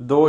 2